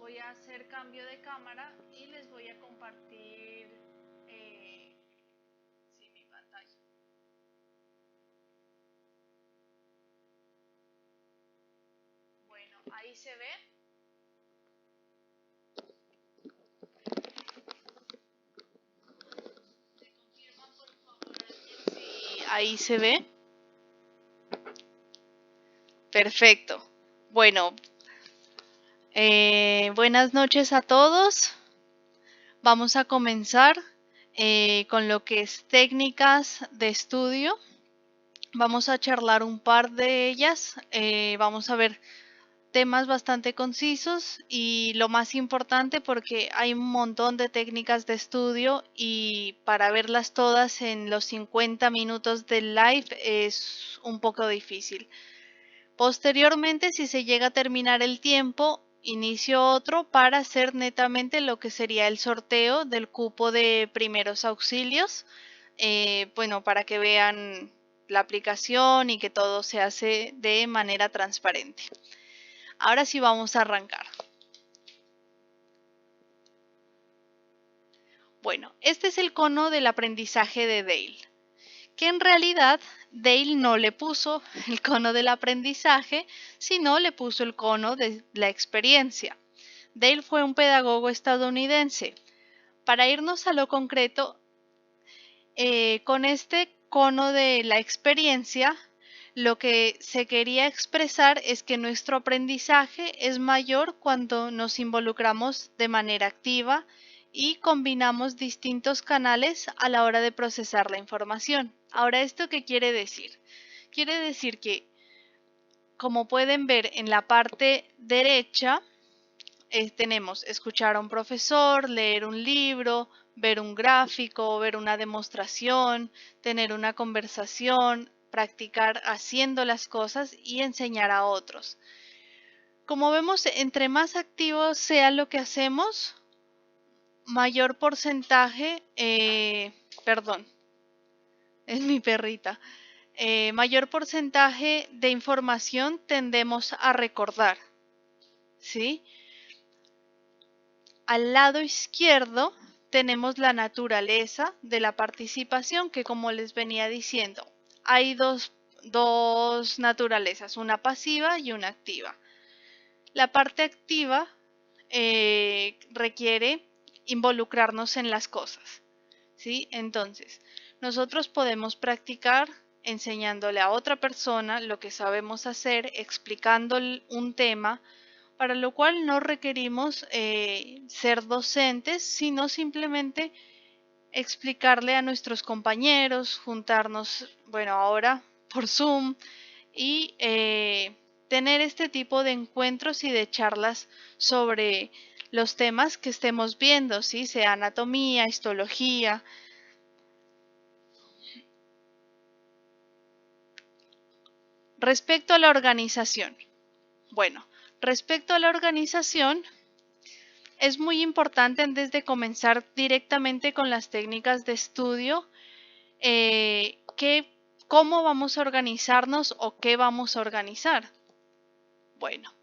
voy a hacer cambio de cámara y les voy a compartir mi pantalla. Bueno, ahí se ve. ¿Me confirman por favor si ahí se ve? Perfecto. Bueno, buenas noches a todos. Vamos a comenzar con lo que es técnicas de estudio. Vamos a charlar un par de ellas. Vamos a ver temas bastante concisos y lo más importante porque hay un montón de técnicas de estudio y para verlas todas en los 50 minutos del live es un poco difícil. Posteriormente, si se llega a terminar el tiempo, inicio otro para hacer netamente lo que sería el sorteo del cupo de primeros auxilios. Bueno, para que vean la aplicación y que todo se hace de manera transparente. Ahora sí vamos a arrancar. Bueno, este es el cono del aprendizaje de Dale, que en realidad Dale no le puso el cono del aprendizaje, sino le puso el cono de la experiencia. Dale fue un pedagogo estadounidense. Para irnos a lo concreto, con este cono de la experiencia, lo que se quería expresar es que nuestro aprendizaje es mayor cuando nos involucramos de manera activa y combinamos distintos canales a la hora de procesar la información. Ahora, ¿esto qué quiere decir? Quiere decir que, como pueden ver en la parte derecha, tenemos escuchar a un profesor, leer un libro, ver un gráfico, ver una demostración, tener una conversación, practicar haciendo las cosas y enseñar a otros. Como vemos, entre más activo sea lo que hacemos, mayor porcentaje, perdón, es mi perrita, mayor porcentaje de información tendemos a recordar, ¿sí? Al lado izquierdo tenemos la naturaleza de la participación, que como les venía diciendo, hay dos naturalezas, una pasiva y una activa. La parte activa requiere involucrarnos en las cosas, ¿sí? Entonces, nosotros podemos practicar enseñándole a otra persona lo que sabemos hacer, explicando un tema, para lo cual no requerimos ser docentes, sino simplemente explicarle a nuestros compañeros, juntarnos, bueno, ahora por Zoom y tener este tipo de encuentros y de charlas sobre los temas que estemos viendo, ¿sí? Sea anatomía, histología. Respecto a la organización. Bueno, respecto a la organización, es muy importante antes de comenzar directamente con las técnicas de estudio, cómo vamos a organizarnos o qué vamos a organizar. Bueno,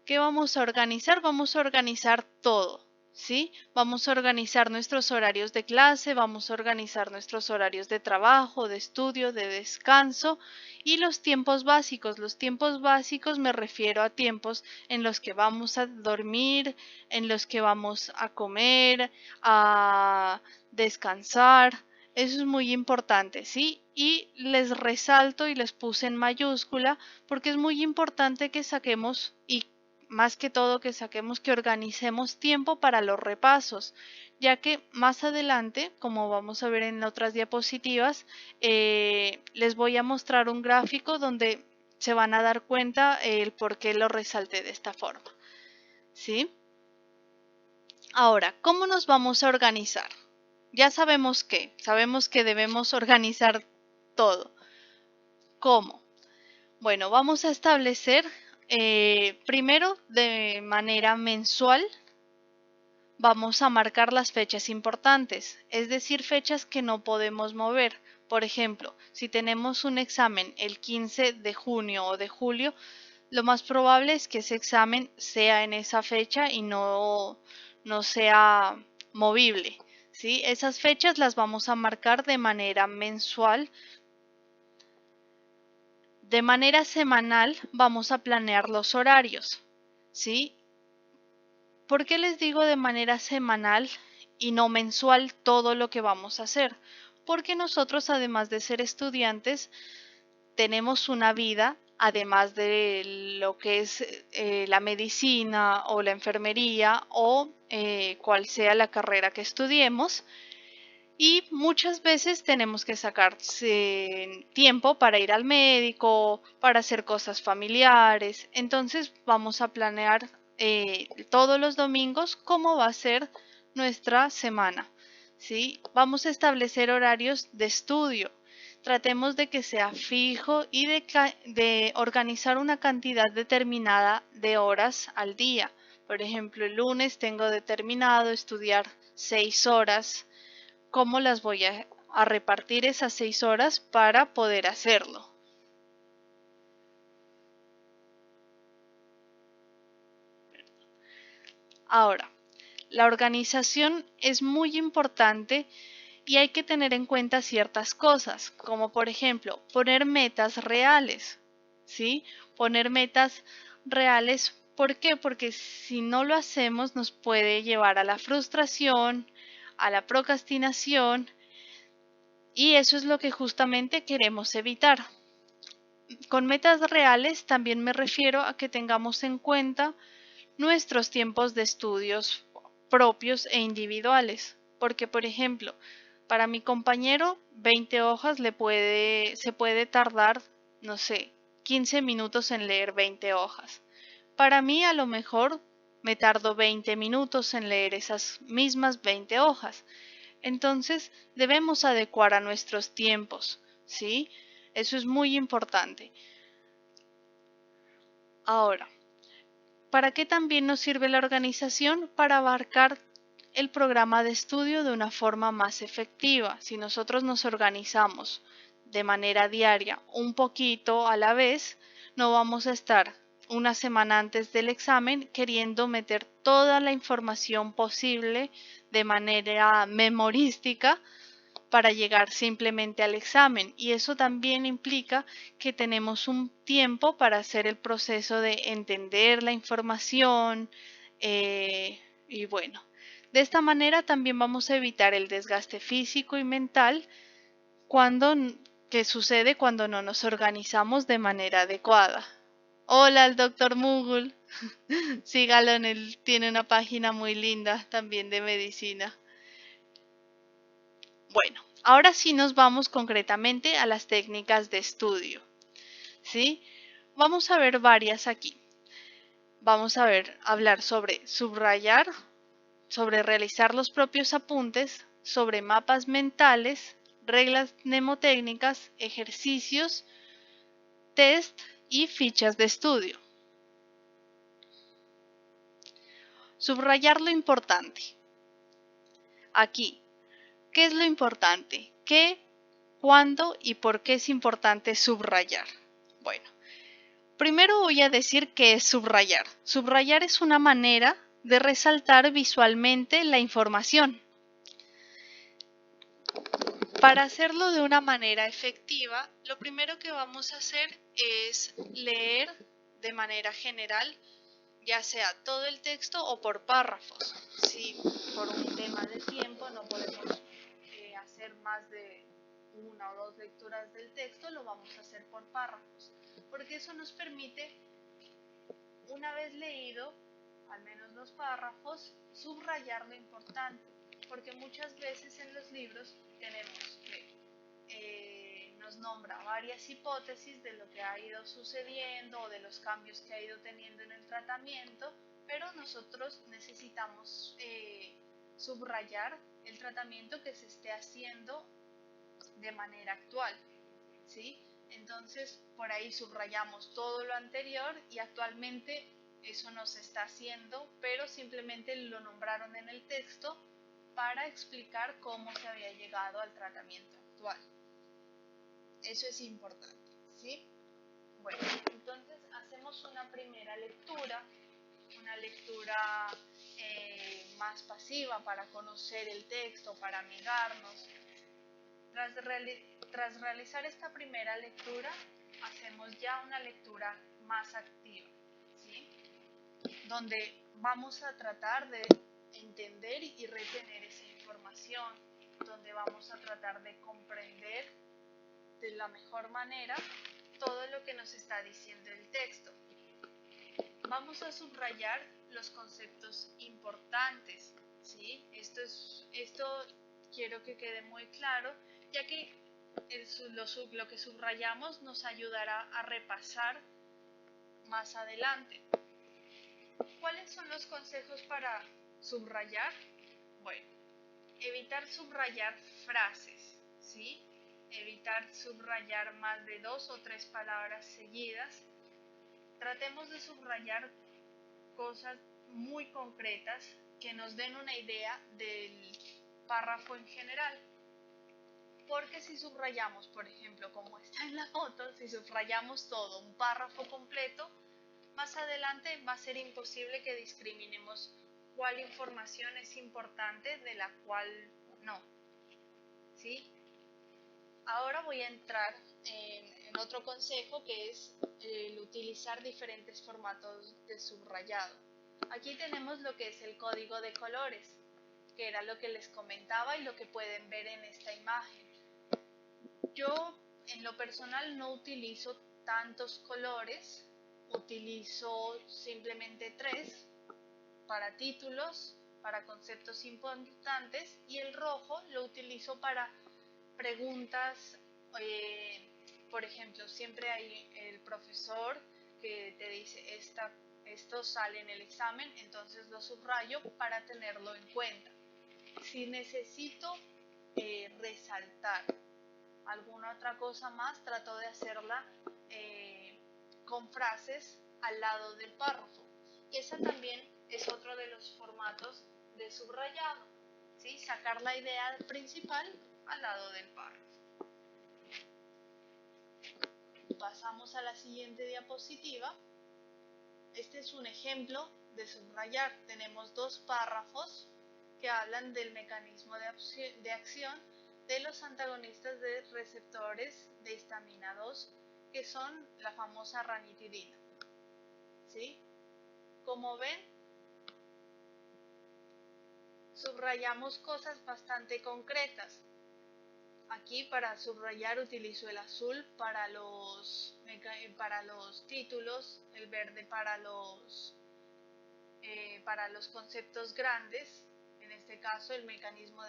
¿qué vamos a organizar? Vamos a organizar todo, ¿sí? Vamos a organizar nuestros horarios de clase, vamos a organizar nuestros horarios de trabajo, de estudio, de descanso y los tiempos básicos. Los tiempos básicos me refiero a tiempos en los que vamos a dormir, en los que vamos a comer, a descansar. Eso es muy importante, ¿sí? Y les resalto y les puse en mayúscula porque es muy importante que saquemos y más que todo que organicemos tiempo para los repasos, ya que más adelante, como vamos a ver en otras diapositivas, les voy a mostrar un gráfico donde se van a dar cuenta el por qué lo resalté de esta forma, ¿sí? Ahora, ¿cómo nos vamos a organizar? Ya sabemos que debemos organizar todo. ¿Cómo? Bueno, vamos a establecer primero de manera mensual, vamos a marcar las fechas importantes, es decir, fechas que no podemos mover. Por ejemplo, si tenemos un examen el 15 de junio o de julio, lo más probable es que ese examen sea en esa fecha y no sea movible, ¿sí? Esas fechas las vamos a marcar de manera mensual. De manera semanal vamos a planear los horarios, ¿sí? ¿Por qué les digo de manera semanal y no mensual todo lo que vamos a hacer? Porque nosotros, además de ser estudiantes, tenemos una vida, además de lo que es la medicina o la enfermería o cual sea la carrera que estudiemos. Y muchas veces tenemos que sacar tiempo para ir al médico, para hacer cosas familiares. Entonces vamos a planear todos los domingos cómo va a ser nuestra semana, ¿sí? Vamos a establecer horarios de estudio. Tratemos de que sea fijo y de organizar una cantidad determinada de horas al día. Por ejemplo, el lunes tengo determinado estudiar 6 horas. ¿Cómo las voy a repartir esas 6 horas para poder hacerlo? Ahora, la organización es muy importante y hay que tener en cuenta ciertas cosas, como por ejemplo, poner metas reales, ¿sí? Poner metas reales, ¿por qué? Porque si no lo hacemos nos puede llevar a la frustración, a la procrastinación, y eso es lo que justamente queremos evitar. Con metas reales también me refiero a que tengamos en cuenta nuestros tiempos de estudios propios e individuales, porque por ejemplo, para mi compañero 20 hojas se puede tardar, no sé, 15 minutos en leer 20 hojas. Para mí a lo mejor me tardo 20 minutos en leer esas mismas 20 hojas. Entonces debemos adecuar a nuestros tiempos, ¿sí? Eso es muy importante. Ahora, ¿para qué también nos sirve la organización? Para abarcar el programa de estudio de una forma más efectiva. Si nosotros nos organizamos de manera diaria, un poquito a la vez, no vamos a estar una semana antes del examen queriendo meter toda la información posible de manera memorística para llegar simplemente al examen, y eso también implica que tenemos un tiempo para hacer el proceso de entender la información y bueno, de esta manera también vamos a evitar el desgaste físico y mental cuando, que sucede cuando no nos organizamos de manera adecuada. Hola al doctor Mugul, sígalo, él tiene una página muy linda también de medicina. Bueno, ahora sí nos vamos concretamente a las técnicas de estudio, ¿sí? Vamos a ver varias aquí. Vamos a hablar sobre subrayar, sobre realizar los propios apuntes, sobre mapas mentales, reglas mnemotécnicas, ejercicios, test y fichas de estudio. Subrayar lo importante. Aquí, ¿qué es lo importante? ¿Qué, cuándo y por qué es importante subrayar? Bueno, primero voy a decir qué es subrayar. Subrayar es una manera de resaltar visualmente la información. Para hacerlo de una manera efectiva, lo primero que vamos a hacer es leer de manera general, ya sea todo el texto o por párrafos. Si por un tema de tiempo no podemos hacer más de una o dos lecturas del texto, lo vamos a hacer por párrafos, porque eso nos permite, una vez leído, al menos los párrafos, subrayar lo importante, porque muchas veces en los libros tenemos que nos nombra varias hipótesis de lo que ha ido sucediendo o de los cambios que ha ido teniendo en el tratamiento, pero nosotros necesitamos subrayar el tratamiento que se esté haciendo de manera actual, ¿sí? Entonces, por ahí subrayamos todo lo anterior y actualmente eso no se está haciendo, pero simplemente lo nombraron en el texto para explicar cómo se había llegado al tratamiento actual. Eso es importante, ¿sí? Bueno, entonces hacemos una primera lectura, una lectura más pasiva para conocer el texto, para amigarnos. Tras realizar esta primera lectura, hacemos ya una lectura más activa, ¿sí? Donde vamos a tratar de entender y retener esa información, donde vamos a tratar de comprender de la mejor manera todo lo que nos está diciendo el texto. Vamos a subrayar los conceptos importantes, ¿sí? Esto quiero que quede muy claro, ya que lo que subrayamos nos ayudará a repasar más adelante. ¿Cuáles son los consejos para subrayar? Bueno, evitar subrayar frases, ¿sí? Evitar subrayar más de 2 o 3 palabras seguidas. Tratemos de subrayar cosas muy concretas que nos den una idea del párrafo en general. Porque si subrayamos, por ejemplo, como está en la foto, si subrayamos todo, un párrafo completo, más adelante va a ser imposible que discriminemos cuál información es importante de la cual no, ¿sí? Ahora voy a entrar en otro consejo, que es el utilizar diferentes formatos de subrayado. Aquí tenemos lo que es el código de colores, que era lo que les comentaba y lo que pueden ver en esta imagen. Yo en lo personal no utilizo tantos colores, utilizo simplemente 3 para títulos, para conceptos importantes, y el rojo lo utilizo para preguntas. Por ejemplo, siempre hay el profesor que te dice esto sale en el examen, entonces lo subrayo para tenerlo en cuenta. Si necesito resaltar alguna otra cosa más, trato de hacerla con frases al lado del párrafo. Y esa también es otro de los formatos de subrayado, ¿sí? Sacar la idea principal al lado del párrafo. Pasamos a la siguiente diapositiva. Este es un ejemplo de subrayar. Tenemos 2 párrafos que hablan del mecanismo de acción de los antagonistas de receptores de histamina 2, que son la famosa ranitidina, ¿sí? Como ven, subrayamos cosas bastante concretas. Aquí para subrayar utilizo el azul para los títulos, el verde para los conceptos grandes. En este caso el mecanismo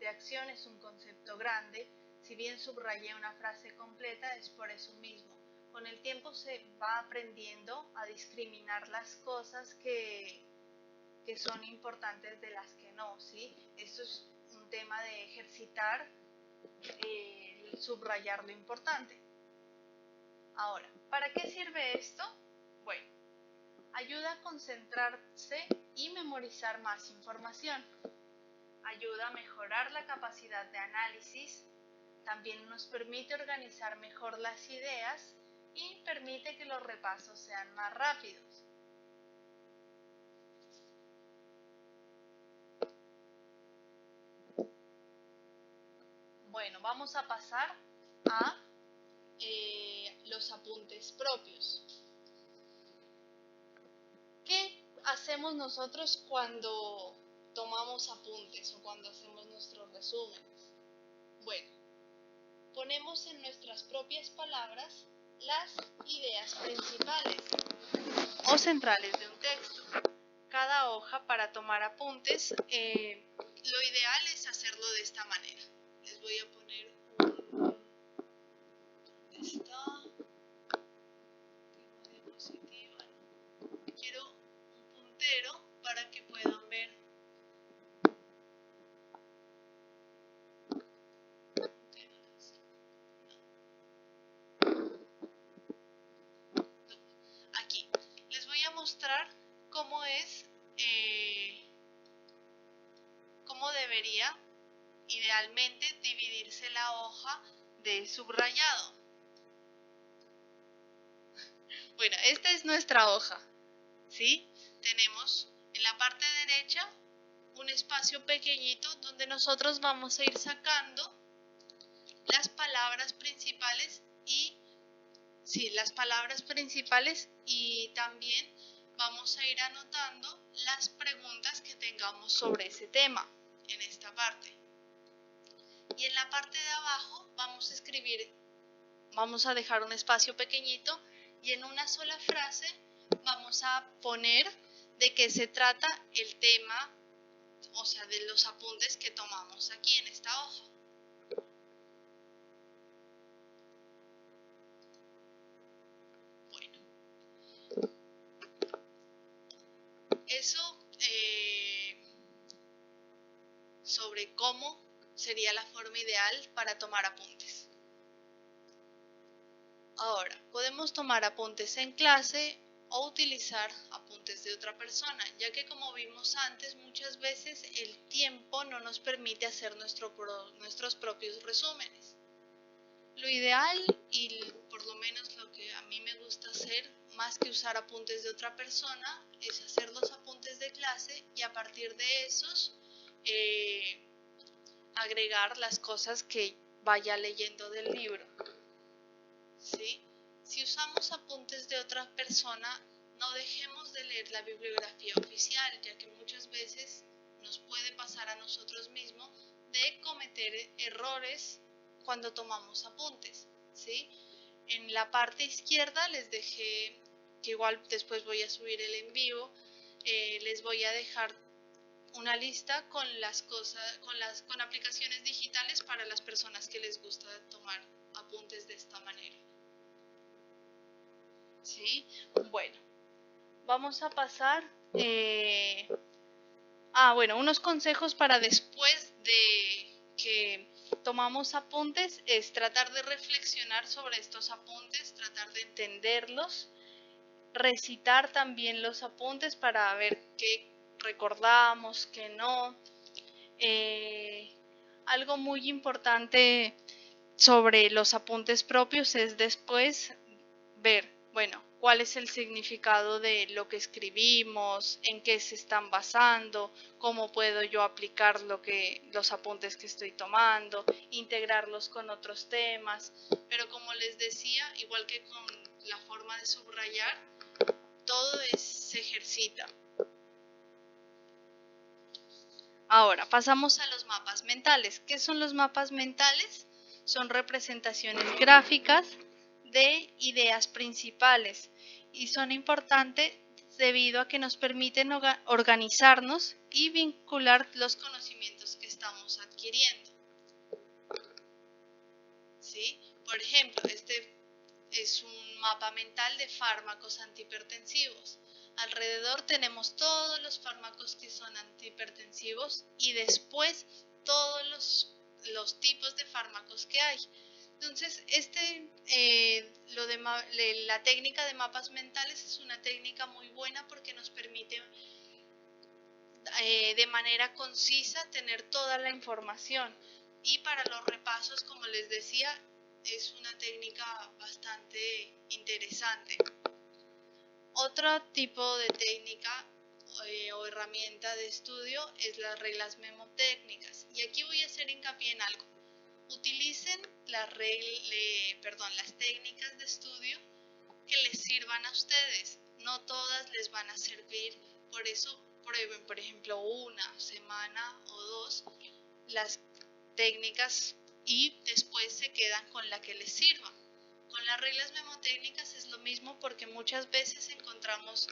de acción es un concepto grande. Si bien subrayé una frase completa, es por eso mismo. Con el tiempo se va aprendiendo a discriminar las cosas que son importantes de las que no, ¿sí? Esto es un tema de ejercitar, subrayar lo importante. Ahora, ¿para qué sirve esto? Bueno, ayuda a concentrarse y memorizar más información. Ayuda a mejorar la capacidad de análisis. También nos permite organizar mejor las ideas y permite que los repasos sean más rápidos. Bueno, vamos a pasar a los apuntes propios. ¿Qué hacemos nosotros cuando tomamos apuntes o cuando hacemos nuestros resúmenes? Bueno, ponemos en nuestras propias palabras las ideas principales o centrales de un texto. Cada hoja para tomar apuntes, lo ideal es hacerlo de esta manera. Les voy a poner ¿dónde está? Tengo diapositiva. Quiero un puntero para que puedan ver. Aquí les voy a mostrar cómo es, cómo debería idealmente dividirse la hoja de subrayado. Bueno, esta es nuestra hoja, ¿sí? Tenemos en la parte derecha un espacio pequeñito donde nosotros vamos a ir sacando las palabras principales y también vamos a ir anotando las preguntas que tengamos sobre ese tema en esta parte. Y en la parte de abajo vamos a dejar un espacio pequeñito y en una sola frase vamos a poner de qué se trata el tema, o sea, de los apuntes que tomamos aquí en esta hoja. Bueno, eso sobre cómo sería la forma ideal para tomar apuntes. Ahora, podemos tomar apuntes en clase o utilizar apuntes de otra persona, ya que como vimos antes, muchas veces el tiempo no nos permite hacer nuestros propios resúmenes. Lo ideal, y por lo menos lo que a mí me gusta hacer, más que usar apuntes de otra persona, es hacer los apuntes de clase y a partir de esos agregar las cosas que vaya leyendo del libro. ¿Sí? Si usamos apuntes de otra persona, no dejemos de leer la bibliografía oficial, ya que muchas veces nos puede pasar a nosotros mismos de cometer errores cuando tomamos apuntes, ¿sí? En la parte izquierda les dejé, que igual después voy a subir el en vivo, les voy a dejar una lista con con aplicaciones digitales para las personas que les gusta tomar apuntes de esta manera. ¿Sí? Bueno, vamos a pasar unos consejos para después de que tomamos apuntes es tratar de reflexionar sobre estos apuntes, tratar de entenderlos, recitar también los apuntes para ver qué recordamos, qué no. Algo muy importante sobre los apuntes propios es después ver, bueno, cuál es el significado de lo que escribimos, en qué se están basando, cómo puedo yo aplicar los apuntes que estoy tomando, integrarlos con otros temas. Pero como les decía, igual que con la forma de subrayar, todo se ejercita. Ahora, pasamos a los mapas mentales. ¿Qué son los mapas mentales? Son representaciones gráficas de ideas principales y son importantes debido a que nos permiten organizarnos y vincular los conocimientos que estamos adquiriendo. ¿Sí? Por ejemplo, este es un mapa mental de fármacos antihipertensivos. Alrededor tenemos todos los fármacos que son antihipertensivos y después todos los tipos de fármacos que hay. Entonces, la técnica de mapas mentales es una técnica muy buena porque nos permite de manera concisa tener toda la información. Y para los repasos, como les decía, es una técnica bastante interesante. Otro tipo de técnica o herramienta de estudio es las reglas mnemotécnicas. Y aquí voy a hacer hincapié en algo. Utilicen las técnicas de estudio que les sirvan a ustedes. No todas les van a servir, por eso prueben, por ejemplo, una semana o dos las técnicas y después se quedan con la que les sirva. Con las reglas mnemotécnicas es lo mismo porque muchas veces encontramos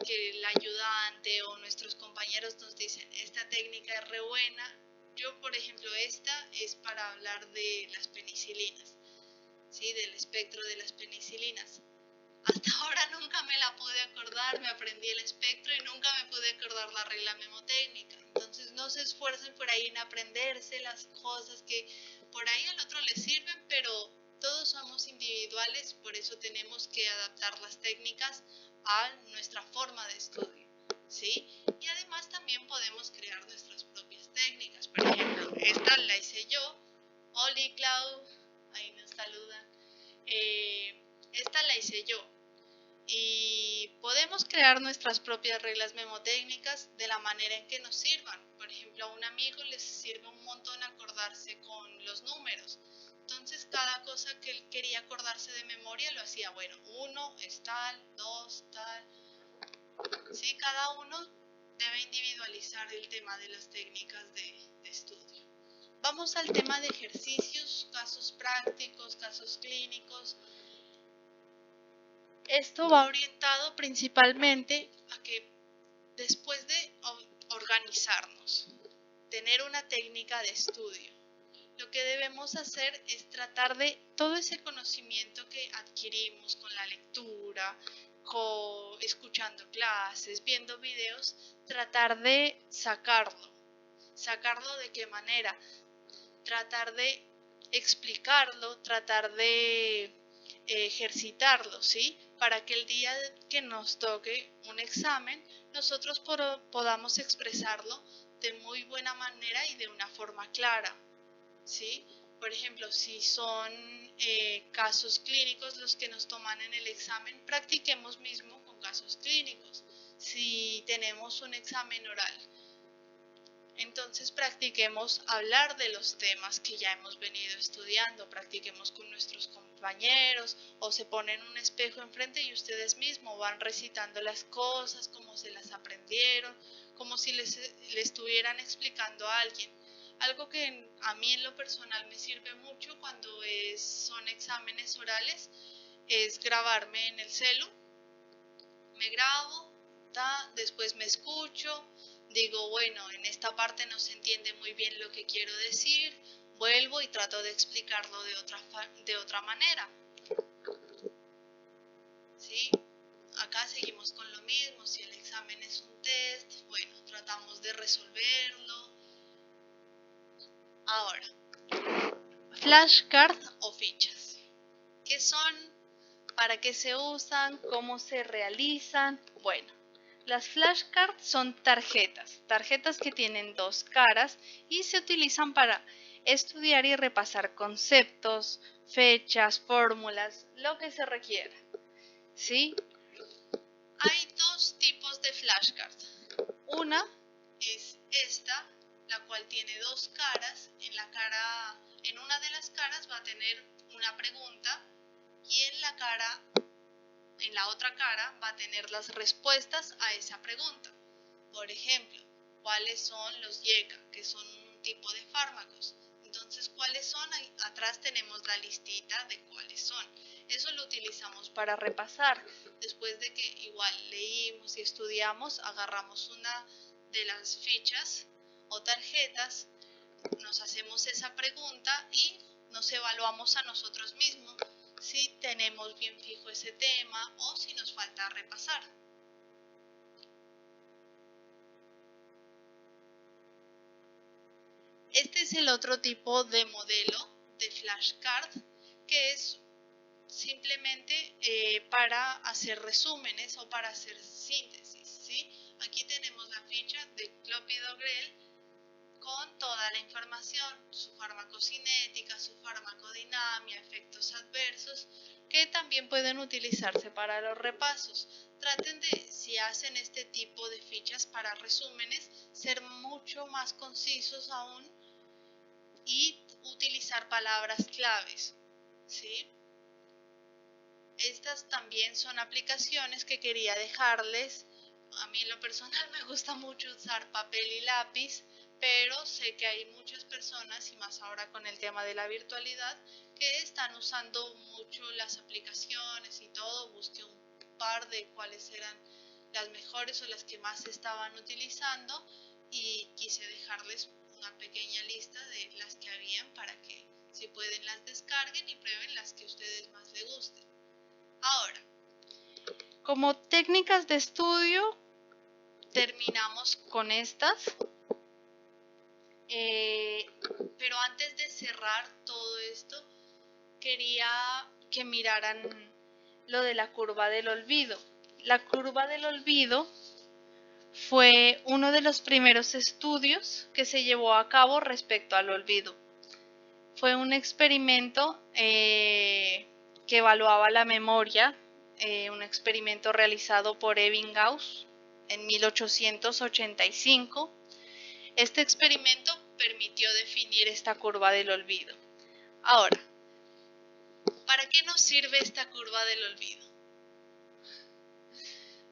que el ayudante o nuestros compañeros nos dicen esta técnica es re buena. Yo, por ejemplo, esta es para hablar de las penicilinas, ¿sí? Del espectro de las penicilinas. Hasta ahora nunca me la pude acordar, me aprendí el espectro y nunca me pude acordar la regla mnemotécnica. Entonces no se esfuercen por ahí en aprenderse las cosas que por ahí al otro le sirven, pero todos somos individuales, por eso tenemos que adaptar las técnicas a nuestra forma de estudio, ¿sí? Y además también podemos crear nuestras propias técnicas. Por ejemplo, esta la hice yo. Oli, Clau, ahí nos saludan. Esta la hice yo. y podemos crear nuestras propias reglas memotécnicas de la manera en que nos sirvan. Por ejemplo, a un amigo les sirve un montón acordarse con los números. Entonces, cada cosa que él quería acordarse de memoria lo hacía, bueno, 1 es tal, 2 tal. ¿Sí? Cada uno debe individualizar el tema de las técnicas de estudio. Vamos al tema de ejercicios, casos prácticos, casos clínicos. Esto va orientado principalmente a que después de organizarnos, tener una técnica de estudio, lo que debemos hacer es tratar de todo ese conocimiento que adquirimos con la lectura, escuchando clases, viendo videos, tratar de sacarlo. ¿Sacarlo de qué manera? Tratar de explicarlo, tratar de ejercitarlo, ¿sí? Para que el día que nos toque un examen, nosotros podamos expresarlo de muy buena manera y de una forma clara, ¿sí? Por ejemplo, si son casos clínicos los que nos toman en el examen, practiquemos mismo con casos clínicos. Si tenemos un examen oral, entonces practiquemos hablar de los temas que ya hemos venido estudiando, practiquemos con nuestros compañeros o se ponen un espejo enfrente y ustedes mismos van recitando las cosas como se las aprendieron, como si le estuvieran explicando a alguien. Algo que a mí en lo personal me sirve mucho cuando son exámenes orales es grabarme en el celu, me grabo, después me escucho. Digo, bueno, en esta parte no se entiende muy bien lo que quiero decir, vuelvo y trato de explicarlo de otra manera. ¿Sí? Acá seguimos con lo mismo, si el examen es un test, bueno, tratamos de resolverlo. Ahora, flashcards o fichas. ¿Qué son? ¿Para qué se usan? ¿Cómo se realizan? Bueno. Las flashcards son tarjetas que tienen dos caras y se utilizan para estudiar y repasar conceptos, fechas, fórmulas, lo que se requiera. ¿Sí? Hay dos tipos de flashcards. Una es esta, la cual tiene dos caras. En una de las caras va a tener una pregunta y en la otra cara va a tener las respuestas a esa pregunta. Por ejemplo, ¿cuáles son los YECA? Que son un tipo de fármacos. Entonces, ¿cuáles son? Atrás tenemos la listita de cuáles son. Eso lo utilizamos para repasar. Después de que igual leímos y estudiamos, agarramos una de las fichas o tarjetas, nos hacemos esa pregunta y nos evaluamos a nosotros mismos si tenemos bien fijo ese tema o si nos falta repasar. Este es el otro tipo de modelo de flashcard que es simplemente para hacer resúmenes o para hacer síntesis, ¿sí? Aquí tenemos la ficha de clopidogrel con toda la información, su farmacocinética, su farmacodinamia, efectos adversos, que también pueden utilizarse para los repasos. Traten de, si hacen este tipo de fichas para resúmenes, ser mucho más concisos aún y utilizar palabras claves, ¿sí? Estas también son aplicaciones que quería dejarles. A mí en lo personal me gusta mucho usar papel y lápiz, pero sé que hay muchas personas, y más ahora con el tema de la virtualidad, que están usando mucho las aplicaciones y todo. Busqué un par de cuáles eran las mejores o las que más se estaban utilizando y quise dejarles una pequeña lista de las que habían para que si pueden las descarguen y prueben las que a ustedes más les gusten. Ahora, como técnicas de estudio, terminamos con estas. Pero antes de cerrar todo esto, quería que miraran lo de la curva del olvido. La curva del olvido fue uno de los primeros estudios que se llevó a cabo respecto al olvido. Fue un experimento que evaluaba la memoria un experimento realizado por Ebbinghaus en 1885. Este experimento permitió definir esta curva del olvido. Ahora, ¿para qué nos sirve esta curva del olvido?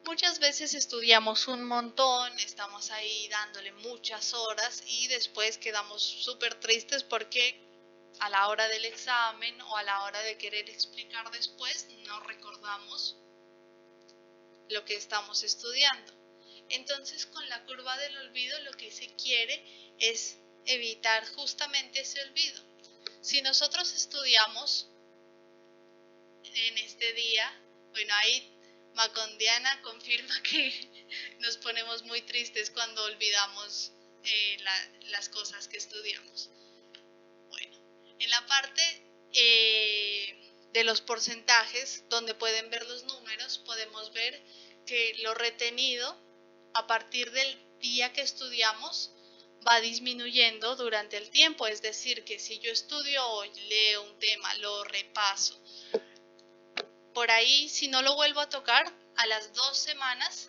Muchas veces estudiamos un montón, estamos ahí dándole muchas horas y después quedamos súper tristes porque a la hora del examen o a la hora de querer explicar después no recordamos lo que estamos estudiando. Entonces, con la curva del olvido lo que se quiere es evitar justamente ese olvido. Si nosotros estudiamos en este día, bueno, ahí Macondiana confirma que nos ponemos muy tristes cuando olvidamos las cosas que estudiamos. Bueno, en la parte de los porcentajes, donde pueden ver los números, podemos ver que lo retenido a partir del día que estudiamos va disminuyendo durante el tiempo. Es decir, que si yo estudio hoy, leo un tema, lo repaso, por ahí, si no lo vuelvo a tocar, a las 2 semanas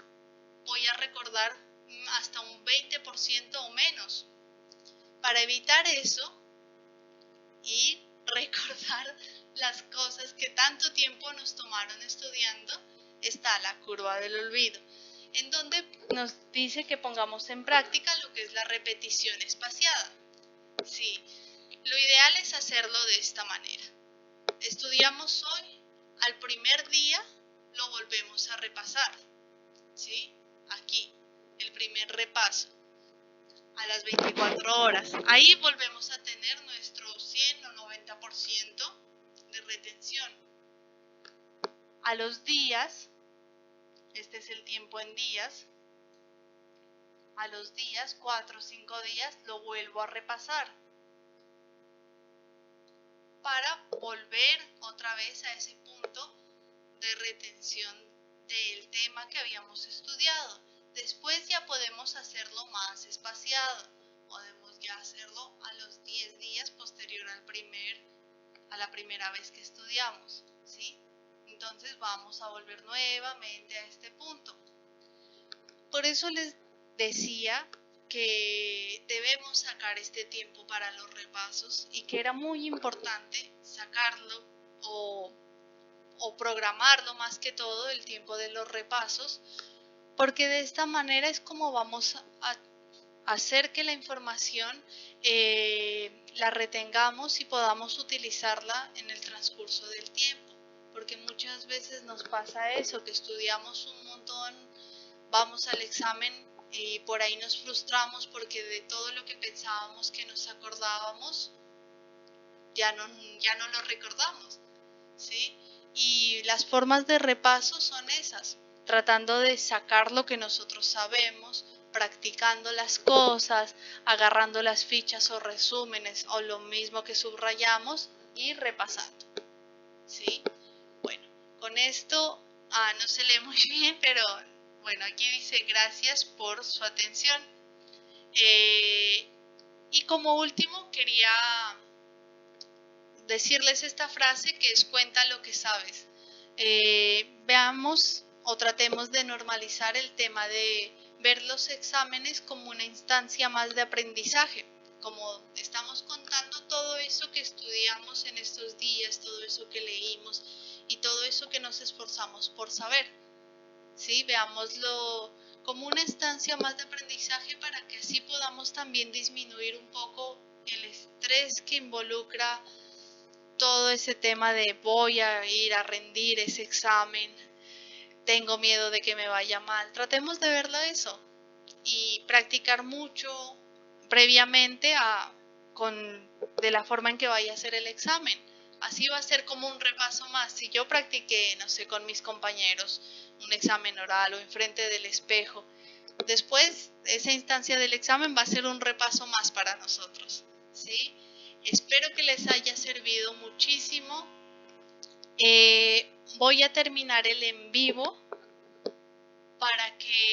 voy a recordar hasta un 20% o menos. Para evitar eso y recordar las cosas que tanto tiempo nos tomaron estudiando, está la curva del olvido, en donde nos dice que pongamos en práctica lo que es la repetición espaciada. Sí, lo ideal es hacerlo de esta manera. Estudiamos hoy. Al primer día lo volvemos a repasar, ¿sí? Aquí, el primer repaso, a las 24 horas. Ahí volvemos a tener nuestro 100 o 90% de retención. A los días, este es el tiempo en días, a los días, 4 o 5 días, lo vuelvo a repasar para volver otra vez a ese punto de retención del tema que habíamos estudiado. Después ya podemos hacerlo más espaciado. Podemos ya hacerlo a los 10 días posterior a la primera vez que estudiamos, ¿sí? Entonces vamos a volver nuevamente a este punto. Por eso les decía que debemos sacar este tiempo para los repasos y que era muy importante sacarlo o programarlo más que todo el tiempo de los repasos, porque de esta manera es como vamos a hacer que la información la retengamos y podamos utilizarla en el transcurso del tiempo, porque muchas veces nos pasa eso, que estudiamos un montón, vamos al examen y por ahí nos frustramos porque de todo lo que pensábamos que nos acordábamos ya no lo recordamos, ¿sí? Y las formas de repaso son esas, tratando de sacar lo que nosotros sabemos, practicando las cosas, agarrando las fichas o resúmenes o lo mismo que subrayamos y repasando, ¿sí? Bueno, con esto no se lee muy bien, pero bueno, aquí dice gracias por su atención. Y como último quería decirles esta frase que es cuenta lo que sabes. Veamos o tratemos de normalizar el tema de ver los exámenes como una instancia más de aprendizaje, como estamos contando todo eso que estudiamos en estos días, todo eso que leímos y todo eso que nos esforzamos por saber, ¿sí? Veámoslo como una instancia más de aprendizaje para que así podamos también disminuir un poco el estrés que involucra todo ese tema de voy a ir a rendir ese examen, tengo miedo de que me vaya mal. Tratemos de verlo eso y practicar mucho previamente de la forma en que vaya a ser el examen. Así va a ser como un repaso más. Si yo practiqué, no sé, con mis compañeros un examen oral o enfrente del espejo, después esa instancia del examen va a ser un repaso más para nosotros, ¿sí? Espero que les haya servido muchísimo. Voy a terminar el en vivo para que